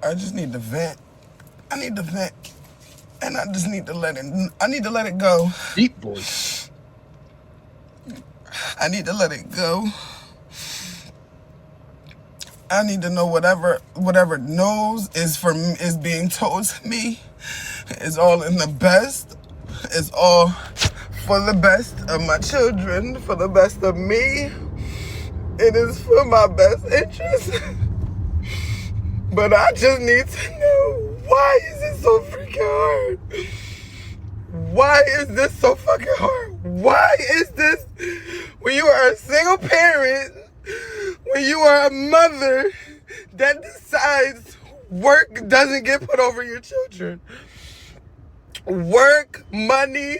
I just need to vent. I need to vent. And I just need to let it go. Deep voice. I need to let it go. I need to know whatever knows is being told to me is all in the best. It's all for the best of my children, for the best of me. It is for my best interest. But I just need to know, why is it so freaking hard? Why is this so fucking hard? Why is this, when you are a single parent, when you are a mother that decides work doesn't get put over your children? Work, money,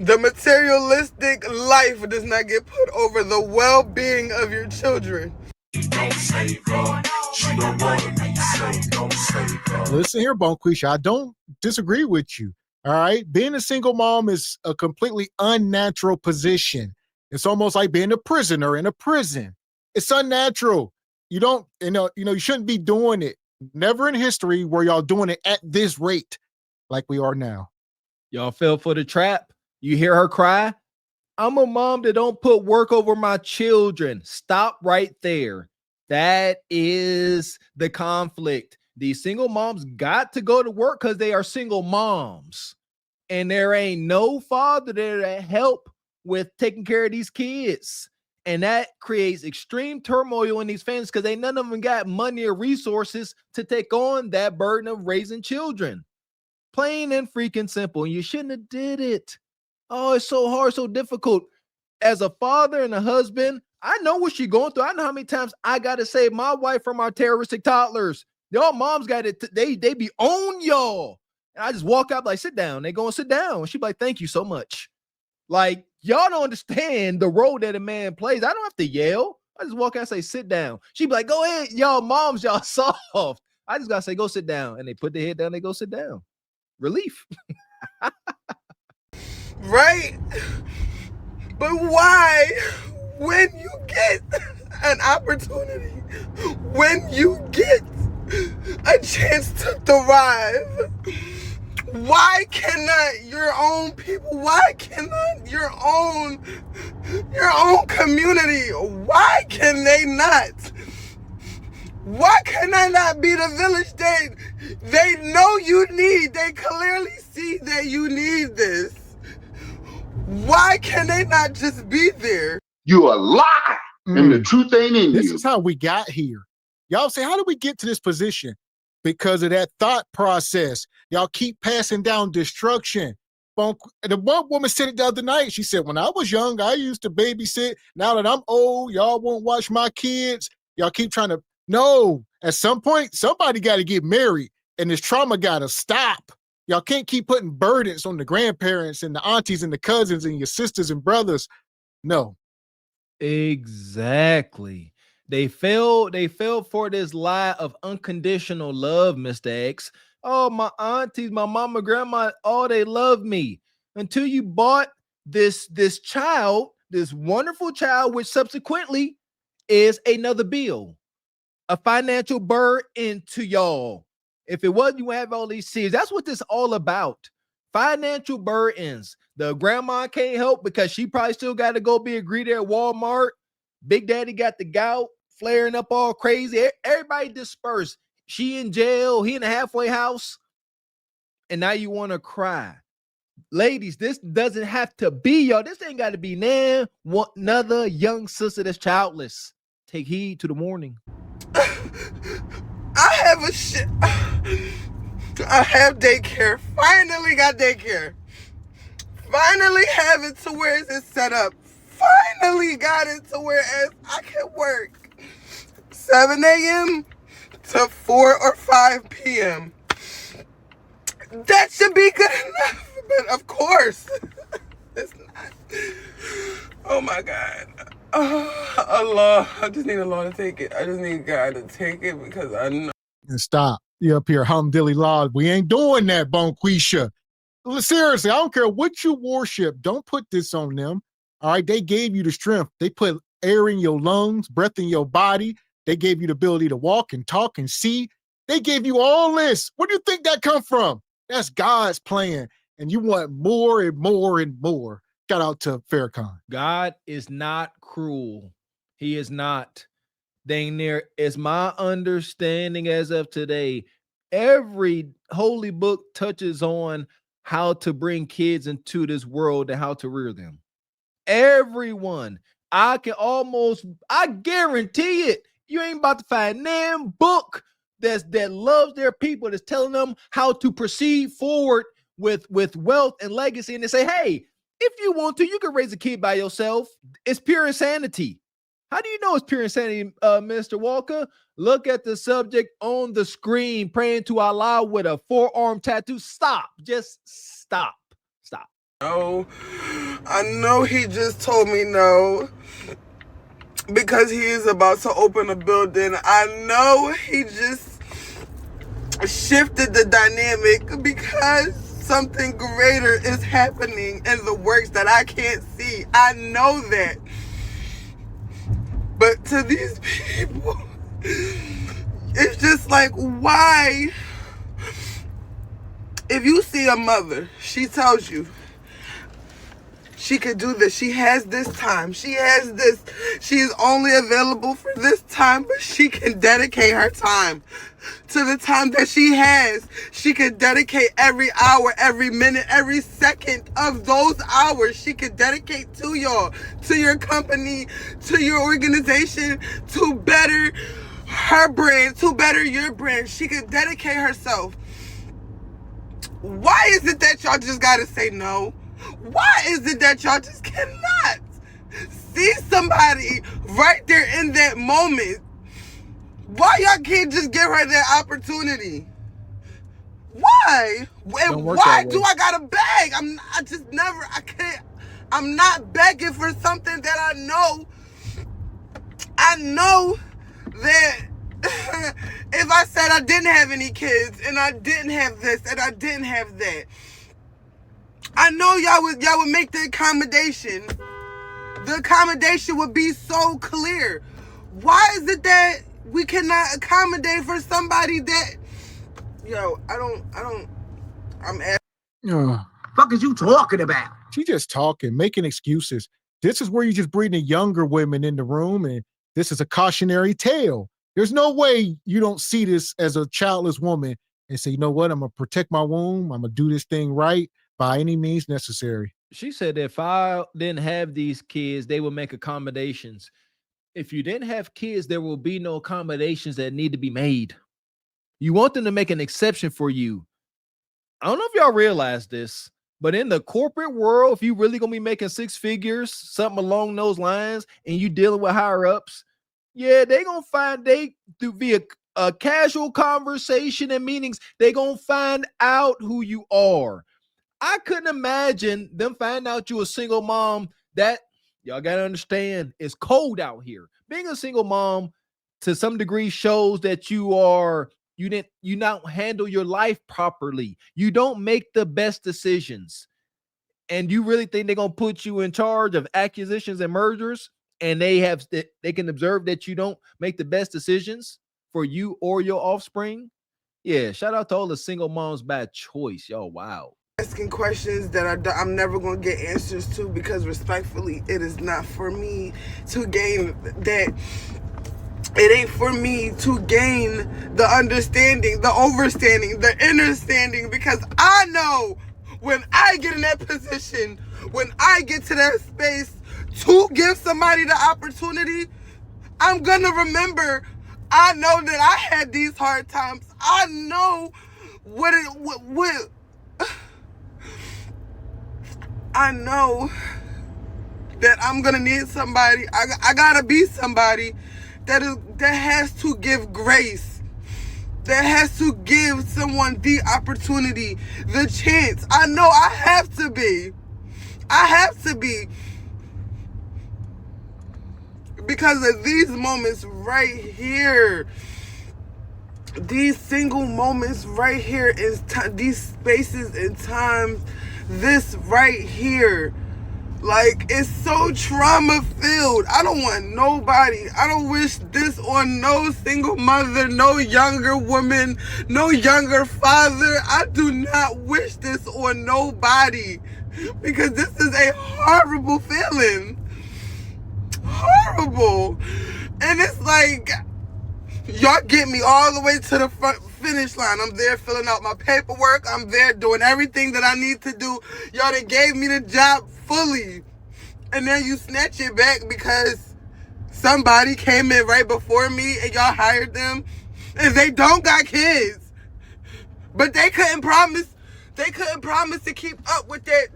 the materialistic life does not get put over the well-being of your children. Listen here, Bonquisha, I don't disagree with you. All right. Being a single mom is a completely unnatural position. It's almost like being a prisoner in a prison. It's unnatural. You don't, you shouldn't be doing it. Never in history were y'all doing it at this rate like we are now. Y'all fell for the trap. You hear her cry? I'm a mom that don't put work over my children. Stop right there. That is the conflict. These single moms got to go to work because they are single moms. And there ain't no father there to help with taking care of these kids. And that creates extreme turmoil in these families because they none of them got money or resources to take on that burden of raising children. Plain and freaking simple. And you shouldn't have did it. Oh, it's so hard, so difficult. As a father and a husband, I know what she's going through. I know how many times I got to save my wife from our terroristic toddlers. Y'all moms got it. They be on y'all. And I just walk out like, sit down. They go and sit down. And she be like, thank you so much. Like, y'all don't understand the role that a man plays. I don't have to yell. I just walk out and say, sit down. She be like, go ahead. Y'all moms, y'all soft. I just got to say, go sit down. And they put their head down. They go sit down. Relief. Right? But why, when you get an opportunity, when you get a chance to thrive, why cannot your own people, why cannot your own community, why can they not? Why can I not be the village they know you need? They clearly see that you need this. Why can they not just be there? You a lie, and the truth ain't in you. This is how we got here. Y'all say, how did we get to this position? Because of that thought process. Y'all keep passing down destruction. The one woman said it the other night. She said, when I was young, I used to babysit. Now that I'm old, y'all won't watch my kids. Y'all keep trying to, no. At some point, somebody got to get married, and this trauma got to stop. Y'all can't keep putting burdens on the grandparents and the aunties and the cousins and your sisters and brothers. No. Exactly. They fell for this lie of unconditional love, Mr. X. Oh, my aunties, my mama, grandma, oh, they love me. Until you bought this child, this wonderful child, which subsequently is another bill, a financial burden to y'all. If it wasn't, you have all these seeds. That's what this all about. Financial burdens. The grandma can't help because she probably still got to go be a greeter at Walmart. Big Daddy got the gout, flaring up all crazy. Everybody dispersed. She in jail. He in a halfway house. And now you want to cry. Ladies, this doesn't have to be y'all. This ain't got to be now. One another young sister that's childless. Take heed to the warning. I have daycare. Finally got daycare. Finally have it to where it's set up. Finally got it to where I can work 7 a.m. to 4 or 5 p.m. That should be good enough. But of course, it's not. Oh my God. Oh, Allah. I just need Allah to take it. I just need God to take it because I know. And stop. You up here, alhamdulillah. We ain't doing that, Bonquisha. Seriously, I don't care what you worship. Don't put this on them. All right, they gave you the strength. They put air in your lungs, breath in your body. They gave you the ability to walk and talk and see. They gave you all this. Where do you think that come from? That's God's plan. And you want more and more and more. Shout out to Farrakhan. God is not cruel. He is not. Dang near is my understanding as of today. Every holy book touches on how to bring kids into this world and how to rear them. Everyone. I guarantee it. You ain't about to find damn book that loves their people, that's telling them how to proceed forward with wealth and legacy. And they say, hey, if you want to, you can raise a kid by yourself. It's pure insanity. How do you know it's pure insanity, Mr. Walker? Look at the subject on the screen, praying to Allah with a forearm tattoo. Stop. Just stop. Stop. No, I know he just told me no because he is about to open a building. I know he just shifted the dynamic because something greater is happening in the works that I can't see. I know that. But to these people, it's just like, why? If you see a mother, she tells you she could do this. She has this time. She has this. She is only available for this time, but she can dedicate her time to the time that she has. She could dedicate every hour, every minute, every second of those hours. She could dedicate to y'all, to your company, to your organization, to better her brand, to better your brand. She could dedicate herself. Why is it that y'all just gotta say no? Why is it that y'all just cannot see somebody right there in that moment? Why y'all can't just give her that opportunity? Why? And why do I gotta beg? I can't. I'm not begging for something that I know that if I said I didn't have any kids and I didn't have this and I didn't have that, I know y'all would make the accommodation. The accommodation would be so clear. Why is it that we cannot accommodate for somebody that, I'm asking. Fuck is you talking about? She just talking, making excuses. This is where you just bring the younger women in the room, and this is a cautionary tale. There's no way you don't see this as a childless woman and say, you know what, I'm going to protect my womb. I'm going to do this thing right by any means necessary. She said if I didn't have these kids, they would make accommodations. If you didn't have kids, there will be no accommodations that need to be made. You want them to make an exception for you. I don't know if y'all realize this, but in the corporate world, if you really going to be making six figures, something along those lines, and you dealing with higher ups, yeah, they going to find via a casual conversation and meetings, they going to find out who you are. I couldn't imagine them finding out you a single mom. That y'all got to understand, it's cold out here. Being a single mom to some degree shows that you don't handle your life properly. You don't make the best decisions. And you really think they're going to put you in charge of acquisitions and mergers, and they can observe that you don't make the best decisions for you or your offspring? Yeah, shout out to all the single moms by choice. Yo, wow. Asking questions that I'm never going to get answers to, because respectfully, it is not for me to gain that. It ain't for me to gain the understanding, the overstanding, the understanding, because I know when I get in that position, when I get to that space to give somebody the opportunity, I'm going to remember, I know that I had these hard times. I know I know that I'm gonna need somebody. I gotta be somebody that has to give grace, that has to give someone the opportunity, the chance. I know I have to be. Because of these moments right here. These single moments right here, these spaces and times, this right here. Like, it's so trauma filled. I don't want nobody. I don't wish this on no single mother, no younger woman, no younger father. I do not wish this on nobody, because this is a horrible feeling. Horrible. And it's like, y'all get me all the way to the finish line. I'm there filling out my paperwork. I'm there doing everything that I need to do. Y'all done gave me the job fully. And then you snatch it back because somebody came in right before me and y'all hired them. And they don't got kids. But they couldn't promise to keep up with that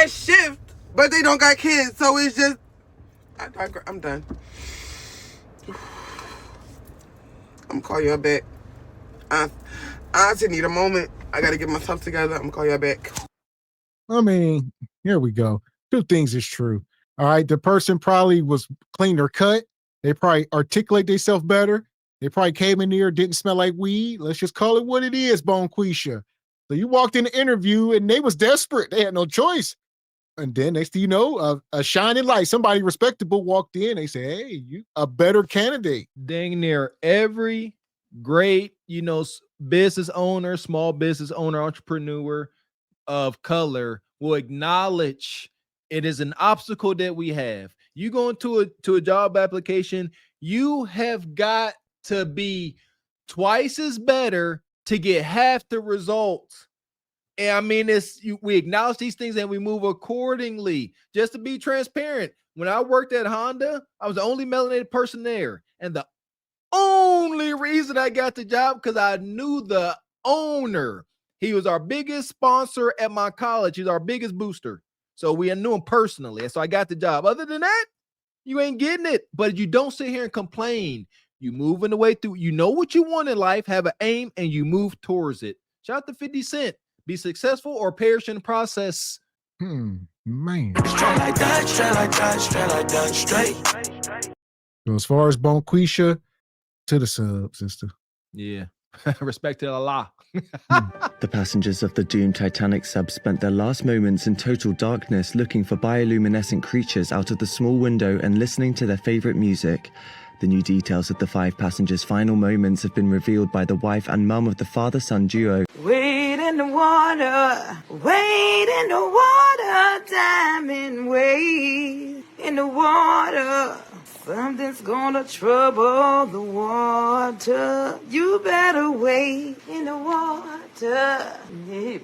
shift. But they don't got kids. So it's just, I'm done. I'm gonna call y'all back. I honestly need a moment. I gotta get myself together. I'm gonna call y'all back. I mean, here we go. Two things is true. All right. The person probably was cleaner cut. They probably articulate themselves better. They probably came in here, didn't smell like weed. Let's just call it what it is, Bonquisha. So you walked in the interview and they was desperate. They had no choice. And then next thing you know, a shining light, somebody respectable walked in. They say, hey, you a better candidate. Dang near every great, business owner, small business owner, entrepreneur of color will acknowledge it is an obstacle that we have. You go into a job application, you have got to be twice as better to get half the results. And I mean, we acknowledge these things and we move accordingly. Just to be transparent, when I worked at Honda, I was the only melanated person there. And the only reason I got the job because I knew the owner. He was our biggest sponsor at my college. He's our biggest booster. So we knew him personally. And so I got the job. Other than that, you ain't getting it. But you don't sit here and complain. You moving the way through. You know what you want in life, have an aim, and you move towards it. Shout out to 50 Cent. Be successful or perish in the process. Man. Straight like that, straight like that, straight like that, straight. So as far as Bonquisha, to the sub, sister. Yeah. Respect to Allah. The passengers of the doomed Titanic sub spent their last moments in total darkness looking for bioluminescent creatures out of the small window and listening to their favorite music. The new details of the 5 passengers' final moments have been revealed by the wife and mum of the father-son duo. Wade in the water, wade in the water, diamond wade in the water. Something's gonna trouble the water. You better wade in the water. Yeah, man.